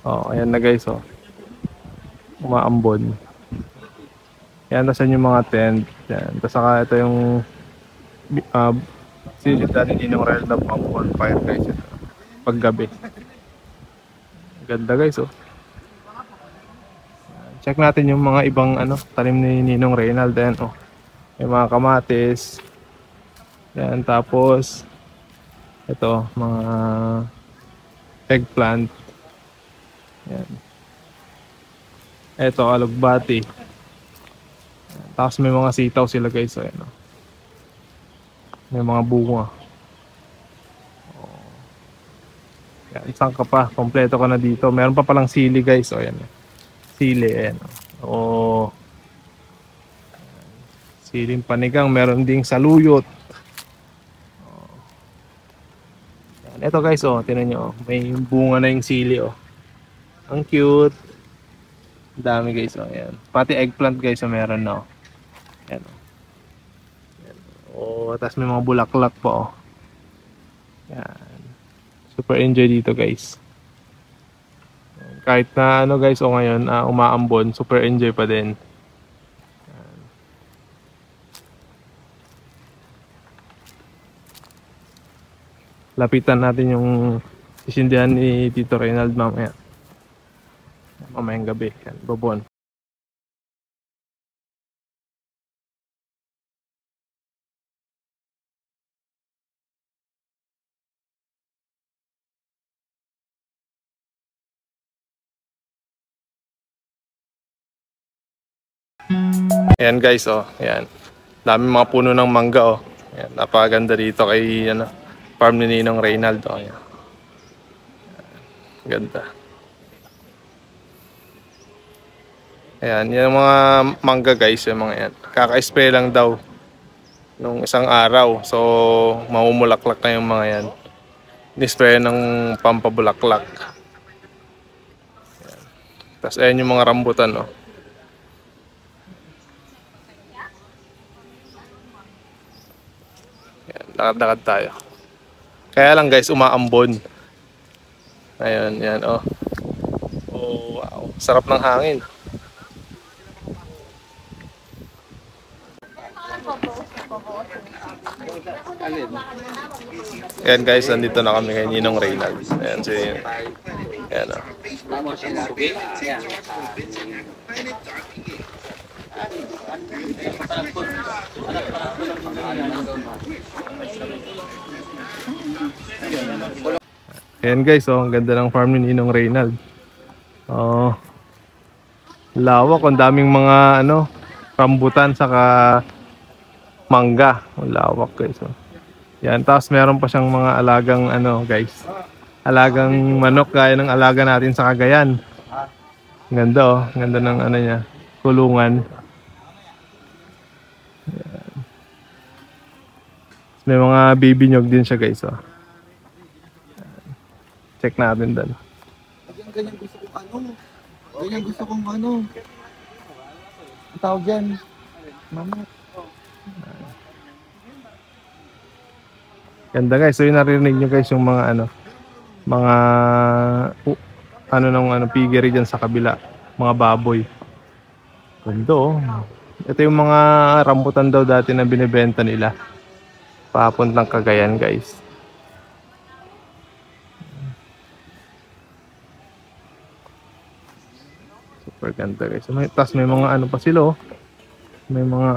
Oh, ayan na guys, oh. Umaambon. Yan, nasan yung mga tent. Yan. Tapos saka ito yung uh, sinita ni Ninong Rel na pang bonfire guys. Ito. Paggabi. Ganda guys, oh. Check natin yung mga ibang ano, tanim ni Ninong Reynald. Yan, oh. May mga kamatis. Yan, tapos ito, mga eggplant. Yan. Ito, alugbati. Yan. Tapos may mga sitaw sila guys. So, yan, oh. May mga bunga. Oh. Yan, saan ka pa? Kompleto ka na dito. Meron pa palang sili guys. O, yan. Sili, yan. Oh. Siling panigang. Meron ding saluyot. Oh. Yan. Ito guys, oh. Tinan nyo, oh. May bunga na yung sili, oh. Ang cute. Dami guys, oh. Yan. Pati eggplant guys, oh. Meron na, oh. Yan, oh. Oh, tapos may mga bulaklak pa, oh. Yan. Super enjoy dito, guys. Kahit na ano, guys, oh, ngayon umaambon, super enjoy pa din. Yan. Lapitan natin yung sisindihan ni Tito Reynald mamaya. Mamayang gabi. Yan, babon. Ayan guys, oh, ayan. Dami mga puno ng mangga, oh. Ayan, napakaganda dito kay ano, farm ni Ninong Reynald, oh. Ayan. Ganda. Ayan, yan mga mangga guys, yung mga yan. Kaka-spray lang daw nung isang araw. So, mamumulaklak na yung mga yan. Ni-spray ng pampabulaklak. Ayan. Tapos ayan yung mga rambutan, oh. Lakad-lakad tayo. Kaya lang guys, umaambon. Ayun, yan, oh. Oh, wow. Sarap ng hangin. Ayan guys, nandito na kami kay Ninong Reynald. Ayan, ayan, oh. Ayan guys, oh, ang ganda ng farm ni Ninong Reynald. Oh. Lawak, ang daming mga ano, rambutan saka mangga. Ang lawak guys, oh. Yan, tapos meron pa siyang mga alagang ano, guys. Alagang manok gaya ng alaga natin sa Cagayan. Ganda, oh, ganda ng ano niya, kulungan. Yan. May mga baby nyog din siya guys, oh. Check natin doon. Ganyan gusto kong ano. Ganyan gusto kong ano. Ang tawag dyan. Mama. Ganda guys. So yung narinig nyo guys yung mga ano. Mga ano nung ano piggery dyan sa kabila. Mga baboy. Ganda, oh. Ito yung mga rambutan daw dati na binibenta nila. Papuntang Cagayan guys. Super ganda guys. Tapos may mga ano pa sila, oh. May mga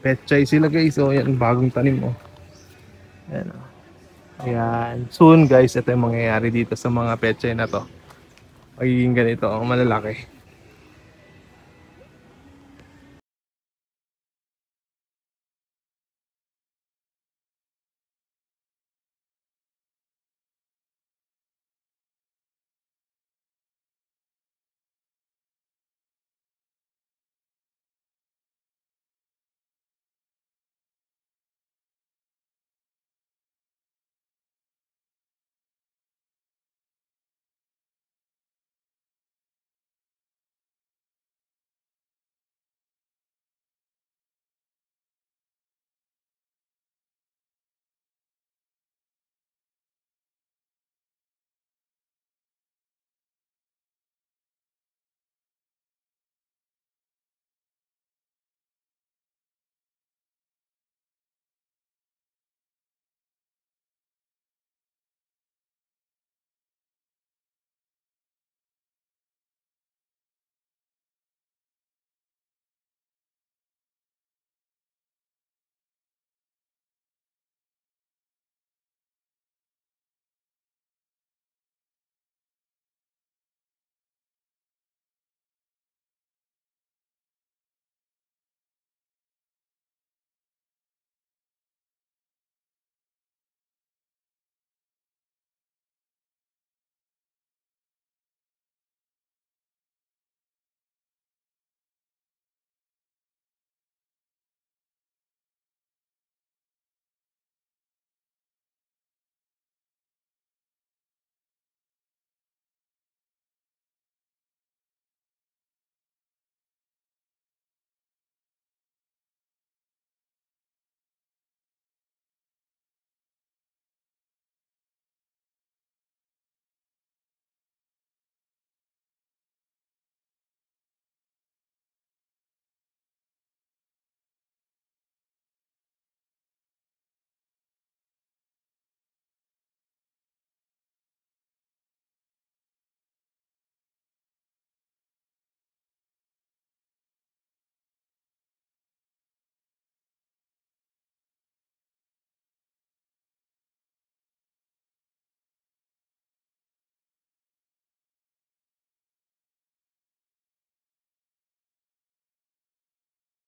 petchay sila guys. Oh, yan bagong tanim, oh. Ayan, oh. Ayan. Soon guys, ito yung mangyayari dito sa mga petchay na to. Magiging ganito, oh, malalaki.